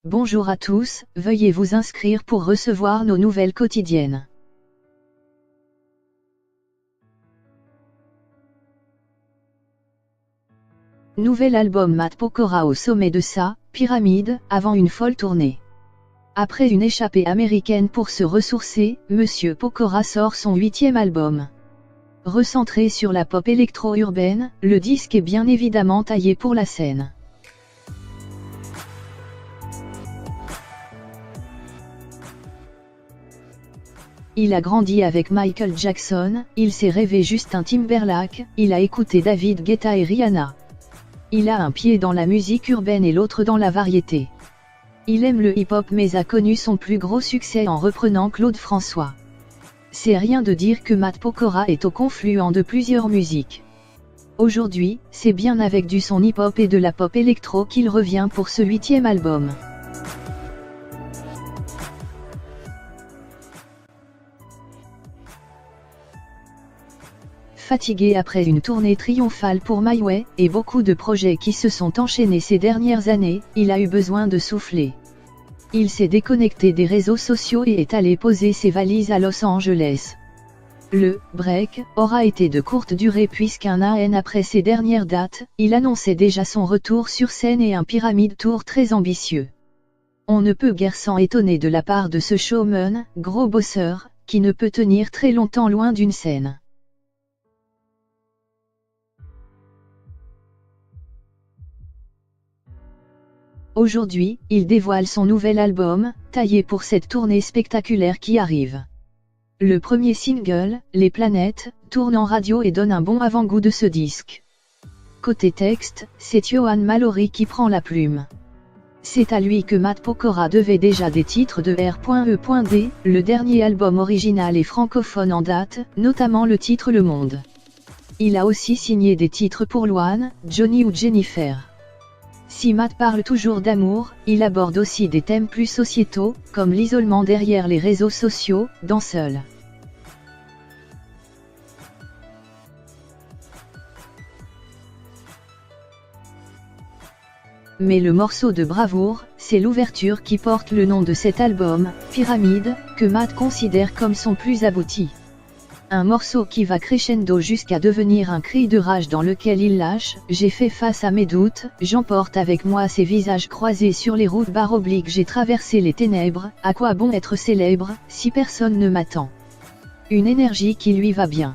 Bonjour à tous, veuillez vous inscrire pour recevoir nos nouvelles quotidiennes. Nouvel album Matt Pokora au sommet de sa pyramide, avant une folle tournée. Après une échappée américaine pour se ressourcer, Monsieur Pokora sort son 8e album. Recentré sur la pop électro-urbaine, le disque est bien évidemment taillé pour la scène. Il a grandi avec Michael Jackson, il s'est rêvé Justin Timberlake, il a écouté David Guetta et Rihanna. Il a un pied dans la musique urbaine et l'autre dans la variété. Il aime le hip-hop mais a connu son plus gros succès en reprenant Claude François. C'est rien de dire que Matt Pokora est au confluent de plusieurs musiques. Aujourd'hui, c'est bien avec du son hip-hop et de la pop électro qu'il revient pour ce 8e album. Fatigué après une tournée triomphale pour My Way, et beaucoup de projets qui se sont enchaînés ces dernières années, il a eu besoin de souffler. Il s'est déconnecté des réseaux sociaux et est allé poser ses valises à Los Angeles. Le « break » aura été de courte durée puisqu'un an après ses dernières dates, il annonçait déjà son retour sur scène et un Pyramid Tour très ambitieux. On ne peut guère s'en étonner de la part de ce showman, gros bosseur, qui ne peut tenir très longtemps loin d'une scène. Aujourd'hui, il dévoile son nouvel album, taillé pour cette tournée spectaculaire qui arrive. Le premier single, Les Planètes, tourne en radio et donne un bon avant-goût de ce disque. Côté texte, c'est Johan Mallory qui prend la plume. C'est à lui que Matt Pokora devait déjà des titres de R.E.D, le dernier album original et francophone en date, notamment le titre Le Monde. Il a aussi signé des titres pour Luan, Johnny ou Jennifer. Si Matt parle toujours d'amour, il aborde aussi des thèmes plus sociétaux, comme l'isolement derrière les réseaux sociaux, dans Seul. Mais le morceau de bravoure, c'est l'ouverture qui porte le nom de cet album, Pyramide, que Matt considère comme son plus abouti. Un morceau qui va crescendo jusqu'à devenir un cri de rage dans lequel il lâche « J'ai fait face à mes doutes, j'emporte avec moi ces visages croisés sur les routes / j'ai traversé les ténèbres, à quoi bon être célèbre, si personne ne m'attend ?» Une énergie qui lui va bien.